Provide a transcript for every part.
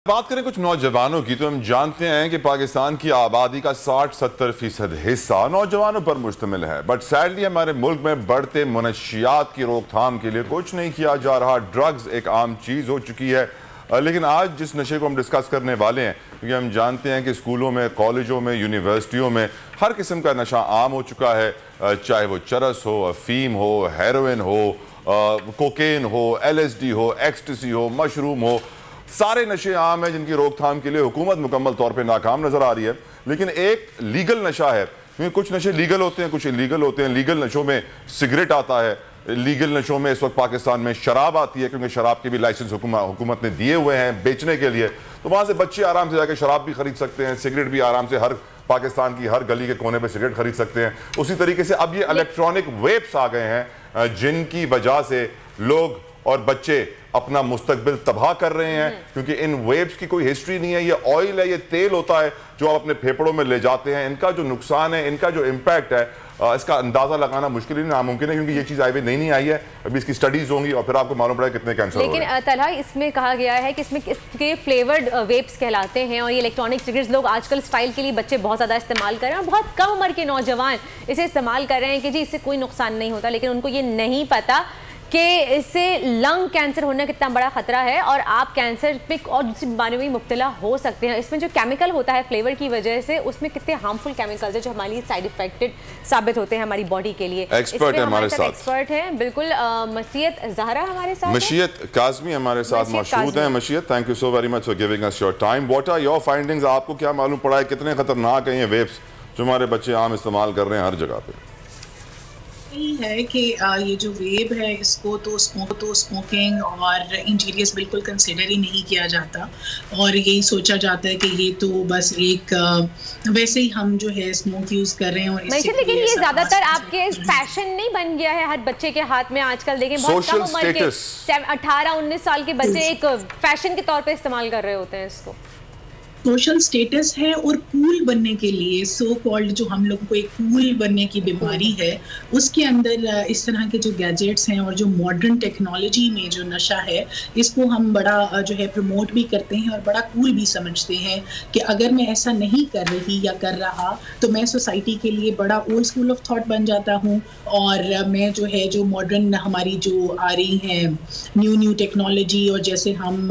बात करें कुछ नौजवानों की तो हम जानते हैं कि पाकिस्तान की आबादी का 60-70% हिस्सा नौजवानों पर मुश्तमिल है। बट सैडली हमारे मुल्क में बढ़ते मनशियात की रोकथाम के लिए कुछ नहीं किया जा रहा। ड्रग्स एक आम चीज़ हो चुकी है। लेकिन आज जिस नशे को हम डिस्कस करने वाले हैं, क्योंकि हम जानते हैं कि स्कूलों में, कॉलेजों में, यूनिवर्सिटियों में हर किस्म का नशा आम हो चुका है। चाहे वो चरस हो, अफीम हो, हेरोइन हो, कोकेन हो, LSD हो, एक्सटेसी हो, मशरूम हो, सारे नशे आम हैं जिनकी रोकथाम के लिए हुकूमत मुकम्मल तौर पे नाकाम नजर आ रही है। लेकिन एक लीगल नशा है, क्योंकि कुछ नशे लीगल होते हैं, कुछ इलीगल होते हैं। लीगल नशों में सिगरेट आता है, लीगल नशों में इस वक्त पाकिस्तान में शराब आती है, क्योंकि शराब के भी लाइसेंस हुकूमत ने दिए हुए हैं बेचने के लिए। तो वहाँ से बच्चे आराम से जाकर शराब भी खरीद सकते हैं, सिगरेट भी आराम से हर पाकिस्तान की हर गली के कोने पे सिगरेट खरीद सकते हैं। उसी तरीके से अब ये इलेक्ट्रॉनिक वेप्स आ गए हैं जिनकी वजह से लोग और बच्चे अपना मुस्तकबिल तबाह कर रहे हैं, क्योंकि इन वेब्स की कोई हिस्ट्री नहीं है। ये ऑयल है, ये तेल होता है जो आप अपने फेफड़ों में ले जाते हैं। इनका जो नुकसान है, इनका जो इम्पैक्ट है, इसका अंदाजा लगाना मुश्किल ही नामुमकिन है, क्योंकि ये चीज़ आई नहीं आई है। अभी इसकी स्टडीज होंगी और फिर आपको मालूम पड़ेगा कितने कैंसर हो रहे हैं। लेकिन तलहा, इसमें कहा गया है कि इसमें इसके फ्लेवर्ड वेप्स कहलाते हैं, और ये इलेक्ट्रॉनिक सिगरेट्स लोग आजकल स्टाइल के लिए बच्चे बहुत ज़्यादा इस्तेमाल कर रहे हैं, और बहुत कम उम्र के नौजवान इसे इस्तेमाल कर रहे हैं कि जी इससे कोई नुकसान नहीं होता। लेकिन उनको ये नहीं पता कि इससे लंग कैंसर होने का कितना बड़ा खतरा है, और आप कैंसर पे और दूसरी बीमारियों में मुब्तला हो सकते हैं। इसमें जो केमिकल होता है फ्लेवर की वजह से, उसमें कितने हार्मफुल केमिकल्स है जो हमारे लिए साइड इफेक्टेड साबित होते हैं हमारी बॉडी के लिए। एक्सपर्ट है हमारे साथ, एक्सपर्ट हैं बिल्कुल। मशीयत ज़हरा हमारे साथ, मशीयत काज़मी हमारे साथ मौजूद हैं। Mashiyat, thank you so very much for giving us your time. What are your findings? आपको क्या मालूम पड़ा है कितने खतरनाक हैं ये वेप्स जो हमारे बच्चे आम इस्तेमाल कर रहे हैं हर जगह पे? यही है कि ये जो वेब है इसको तो स्मोकिंग और इंजीरियस बिल्कुल कंसिडर ही नहीं किया जाता, और यही सोचा जाता है कि ये तो बस एक वैसे ही हम जो है स्मोक यूज कर रहे हैं। और लेकिन ये ज्यादातर आपके फैशन नहीं बन गया है हर बच्चे के हाथ में आजकल? देखें बहुत कम उम्र के 18-19 साल के बच्चे एक फैशन के तौर पे इस्तेमाल कर रहे होते हैं इसको। सोशल स्टेटस है और कूल बनने के लिए, सो कॉल्ड जो हम लोगों को एक कूल बनने की बीमारी है, उसके अंदर इस तरह के जो गैजेट्स हैं और जो मॉडर्न टेक्नोलॉजी में जो नशा है, इसको हम बड़ा जो है प्रमोट भी करते हैं और बड़ा कूल भी समझते हैं कि अगर मैं ऐसा नहीं कर रही या कर रहा तो मैं सोसाइटी के लिए बड़ा ओल्ड स्कूल ऑफ थॉट बन जाता हूँ, और मैं जो है जो मॉडर्न हमारी जो आ रही है न्यू टेक्नोलॉजी, और जैसे हम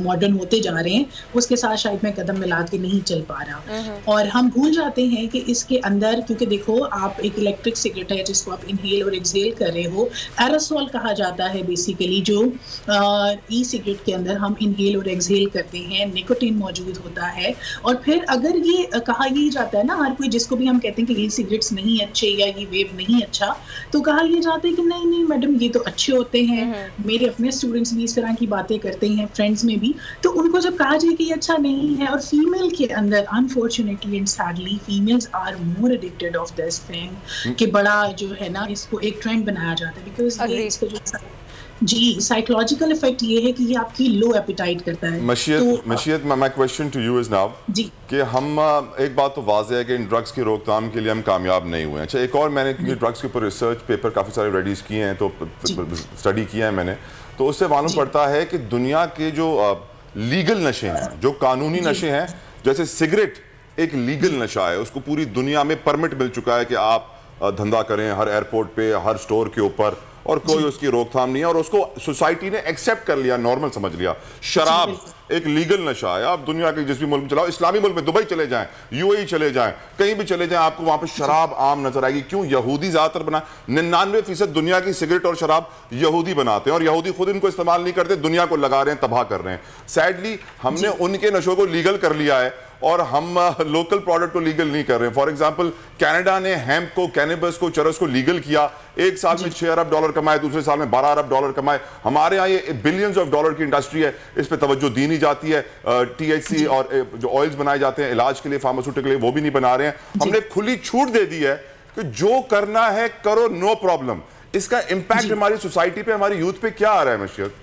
मॉडर्न होते जा रहे हैं उसके साथ शायद मैं कदम मिला के नहीं चल पा रहा, और हम भूल जाते हैं कि इसके अंदर, क्योंकि देखो आप एक इलेक्ट्रिक सिगरेट है जिसको आप इनहेल और एक्सहेल कर रहे हो, एरोसोल कहा जाता है बेसिकली, जो ई सिगरेट के अंदर हम इनहेल और एक्सहेल करते हैं, निकोटीन मौजूद होता है। और फिर अगर ये कहा यही जाता है ना, हर कोई जिसको भी हम कहते हैं कि ये सिगरेट्स नहीं अच्छे या ये वेब नहीं अच्छा, तो कहा यह जाता है कि नहीं मैडम ये तो अच्छे होते हैं। मेरे अपने स्टूडेंट्स भी इस तरह की बातें करते हैं, फ्रेंड्स में भी, तो उनको जब कहा जाए कि ये अच्छा नहीं है, और फीमेल के अंदर unfortunately and sadly females are more addicted of this thing, कि बड़ा जो है ना इसको एक ट्रेंड बनाया जाता है, बिकॉज ये इसका जो जी साइकोलॉजिकल इफेक्ट ये है कि ये आपकी लो एपिटाइट करता है। Mashiyat, my question to you is now कि हम एक बात तो वाज़ेह है कि इन ड्रग्स की रोकथाम के लिए हम कामयाब नहीं हुए। अच्छा, एक और मैंने ड्रग्स के ऊपर रिसर्च पेपर काफ़ी सारे रेडीज किए हैं, तो स्टडी किया है मैंने, तो उससे मालूम पड़ता है कि दुनिया के जो लीगल नशे हैं, जो कानूनी नशे हैं, जैसे सिगरेट एक लीगल नशा है, उसको पूरी दुनिया में परमिट मिल चुका है कि आप धंधा करें हर एयरपोर्ट पे, हर स्टोर के ऊपर, और कोई उसकी रोकथाम नहीं है, और उसको सोसाइटी ने एक्सेप्ट कर लिया, नॉर्मल समझ लिया। शराब एक लीगल नशा है, आप दुनिया के जिस भी मुल्क में चलाओ, इस्लामी मुल्क में दुबई चले जाएं, UAE चले जाएं, कहीं भी चले जाएं, आपको वहां पे शराब आम नजर आएगी। क्यों? यहूदी ज्यादातर बना, 99% दुनिया की सिगरेट और शराब यहूदी बनाते हैं, और यहूदी खुद इनको इस्तेमाल नहीं करते, दुनिया को लगा रहे हैं, तबाह कर रहे हैं। सैडली हमने उनके नशों को लीगल कर लिया है और हम लोकल प्रोडक्ट को लीगल नहीं कर रहे हैं। फॉर एग्जांपल कनाडा ने हेम्प को, कैनबिस को, चरस को लीगल किया, एक साल में $6 अरब कमाए, दूसरे साल में $12 अरब कमाए। हमारे यहाँ ये बिलियंस ऑफ डॉलर की इंडस्ट्री है, इस पर तवज्जो दी नहीं जाती है। THC और जो ऑयल्स बनाए जाते हैं इलाज के लिए, फार्मास्यूटिकल के लिए, वो भी नहीं बना रहे हैं। हमने खुली छूट दे दी है कि जो करना है करो, नो प्रॉब्लम। इसका इम्पैक्ट हमारी सोसाइटी पे, हमारी यूथ पे क्या आ रहा है मशीयत?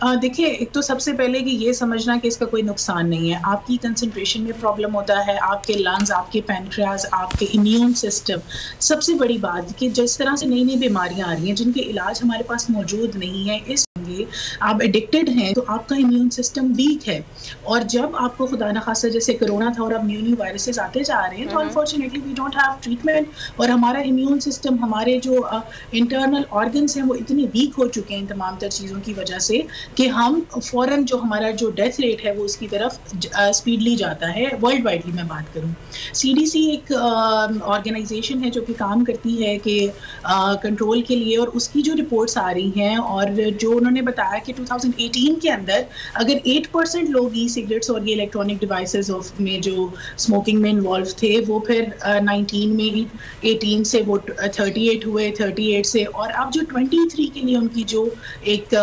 देखिए, एक तो सबसे पहले कि ये समझना कि इसका कोई नुकसान नहीं है। आपकी कंसंट्रेशन में प्रॉब्लम होता है, आपके लंग्स, आपके पैनक्रियाज, आपके इम्यून सिस्टम। सबसे बड़ी बात कि जिस तरह से नई नई बीमारियां आ रही हैं जिनके इलाज हमारे पास मौजूद नहीं है, इस करेंगे, आप एडिक्टेड हैं, तो आपका इम्यून सिस्टम वीक है। और जब आपको खुदा न खास्ता जैसे कोरोना था और अब न्यू वायरसेस आते जा रहे हैं, तो unfortunately we don't have treatment, और हमारा इम्यून सिस्टम, हमारे जो इंटरनल ऑर्गन्स हैं वो इतने वीक हो चुके हैं इन तमाम तर चीज़ों की वजह से कि हम फ़ौरन जो हमारा जो डेथ रेट है वो उसकी तरफ स्पीडली जाता है। वर्ल्ड वाइडली मैं बात करूँ, CDC एक ऑर्गेनाइजेशन है जो कि काम करती है कि कंट्रोल के लिए, और उसकी जो रिपोर्ट्स आ रही हैं और जो उन्होंने बताया कि 2018 के अंदर अगर 8% लोग ई सिगरेट्स और ये इलेक्ट्रॉनिक डिवाइसेस में जो स्मोकिंग में इन्वॉल्व थे, वो फिर 19 में 18 से वो 38 हुए, 38 से, और अब जो 23 के लिए उनकी जो एक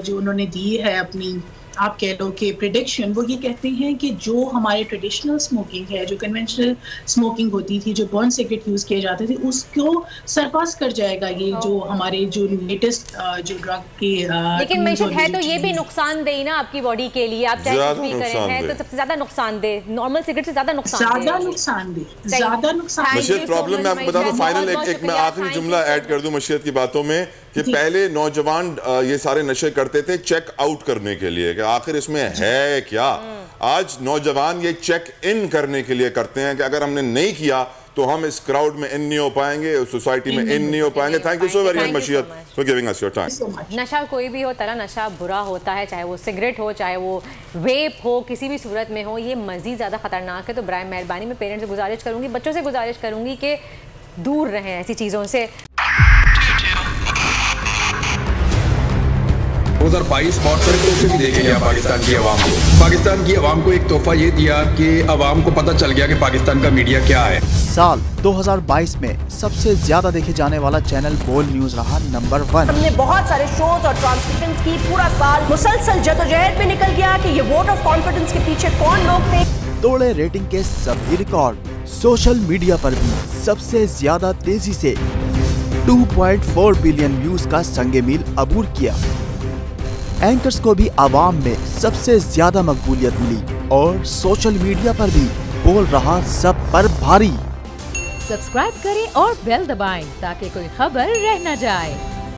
जो उन्होंने दी है अपनी, आप कह लो कि प्रेडिक्शन, वो ये कहते हैं कि जो हमारे ट्रेडिशनल स्मोकिंग है, जो कन्वेंशनल स्मोकिंग होती थी, जो बर्न सिगरेट यूज़ किए जाते थे, उसको सरपास कर जाएगा ये जो हमारे जो लेटेस्ट जो ड्रग के। लेकिन मैशत है तो ये भी नुकसानदेह ना आपकी बॉडी के लिए, आप चाहे कुछ भी करें हैं तो सबसे ज़्यादा नुकसानदेह, नॉर्मल सिगरेट से ज़्यादा नुकसानदेह, ज़्यादा नुकसान। मशीद प्रॉब्लम मैं आपको बता दूं, फाइनल एक मैं आखिरी जुमला ऐड कर दूं मशीद की बातों में, कि पहले नौजवान ये सारे नशे करते थे चेक आउट करने के लिए कि आखिर इसमें है क्या। आज नौजवान ये चेक इन करने के लिए करते हैं कि अगर हमने नहीं किया तो हम इस क्राउड में इन नहीं हो पाएंगे, सोसाइटी में इन नहीं हो पाएंगे। Thank you so very much Mashid for giving us your time. नशा कोई भी हो, तरह नशा बुरा होता है, चाहे वो सिगरेट हो, चाहे वो वेप हो, किसी भी सूरत में हो, ये मजीद ज़्यादा खतरनाक है। तो बराए मेहरबानी मैं पेरेंट्स से गुजारिश करूँगी, बच्चों से गुजारिश करूँगी कि दूर रहें ऐसी चीज़ों से। 2022 बहुत सारे तोहफे भी देखे गया पाकिस्तान की आवाम को। पाकिस्तान की आवाम को एक तोहफा ये दिया कि आवाम को पता चल गया कि पाकिस्तान का मीडिया क्या है। साल 2022 में सबसे ज्यादा देखे जाने वाला चैनल बोल न्यूज रहा नंबर 1। हमने बहुत सारे शोज और ट्रांसमिशंस की, पूरा साल मुसलसल जदोजहद में निकल गया कि ये वोट ऑफ कॉन्फिडेंस के पीछे कौन लोग थे। तोड़े रेटिंग के सभी रिकॉर्ड। सोशल मीडिया पर भी सबसे ज्यादा तेजी से 2.4 बिलियन व्यूज का संगे मील अबूर किया। एंकर्स को भी आवाम में सबसे ज्यादा मकबूलियत मिली और सोशल मीडिया पर भी बोल रहा सब पर भारी। सब्सक्राइब करें और बेल दबाएं ताकि कोई खबर रह न जाए।